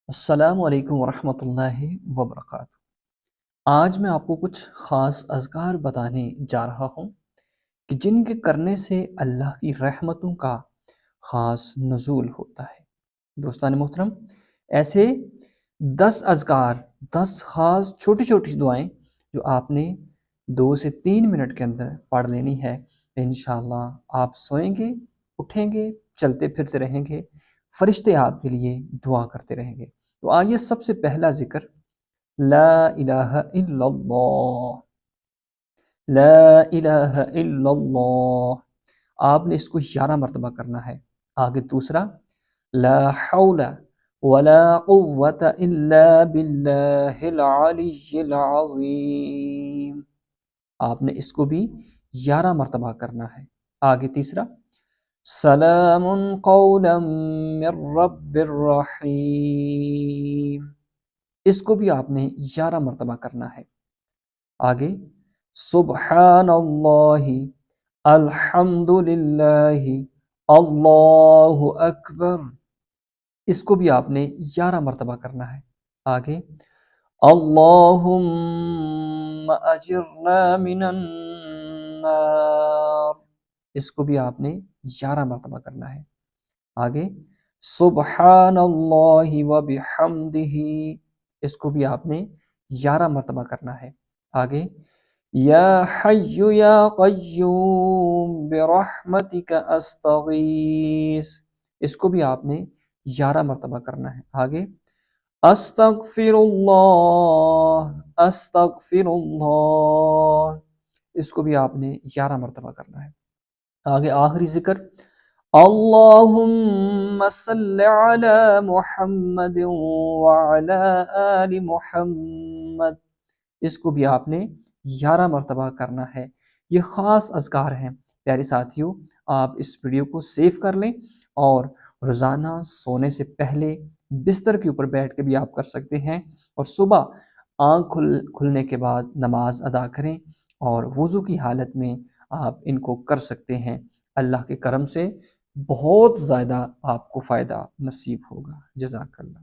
السلام علیکم ورحمۃ اللہ وبرکاتہ۔ آج میں آپ کو کچھ خاص اذکار بتانے جا رہا ہوں کہ جن کے کرنے سے اللہ کی رحمتوں کا خاص نزول ہوتا ہے۔ دوستان محترم، ایسے 10 اذکار، 10 خاص چھوٹی چھوٹی دعائیں جو آپ نے 2 سے 3 منٹ کے اندر پڑھ لینی ہے۔ انشاءاللہ آپ سوئیں گے، اٹھیں گے، چلتے پھرتے رہیں گے، فرشتے آپ کے لیے دعا کرتے رہیں گے۔ تو آئیے سب سے پہلا ذکر لا الہ الا اللہ، لا الہ الا اللہ۔ آپ نے اس کو 11 مرتبہ کرنا ہے۔ آگے دوسرا لا حول ولا قوة الا باللہ العلی العظیم۔ آپ نے اس کو بھی 11 مرتبہ کرنا ہے۔ آگے تیسرا سلام قولا من رب الرحیم، اس کو بھی آپ نے 11 مرتبہ کرنا ہے۔ آگے سبحان اللہ، الحمد للہ، اللہ اکبر، اس کو بھی آپ نے 11 مرتبہ کرنا ہے۔ آگے اللہم اجرنا من النار، اس کو بھی آپ نے 11 مرتبہ کرنا ہے۔ آگے سبحان اللہ وبحمدہ، اس کو بھی آپ نے 11 مرتبہ کرنا ہے۔ آگے یا حی یا قیوم برحمتک استغیث، اس کو بھی آپ نے 11 مرتبہ کرنا ہے۔ آگے استغفر اللہ، استغفر اللہ، اس کو بھی آپ نے 11 مرتبہ کرنا ہے۔ آگے آخری ذکر اللہم صل علی محمد وعلی آل محمد، اس کو بھی آپ نے 11 مرتبہ کرنا ہے۔ یہ خاص اذکار ہیں پیارے ساتھیوں، آپ اس ویڈیو کو سیو کر لیں اور روزانہ سونے سے پہلے بستر کے اوپر بیٹھ کے بھی آپ کر سکتے ہیں، اور صبح آنکھ کھلنے کے بعد نماز ادا کریں، اور وضو کی حالت میں آپ ان کو کر سکتے ہیں۔ اللہ کے کرم سے بہت زیادہ آپ کو فائدہ نصیب ہوگا۔ جزاک اللہ۔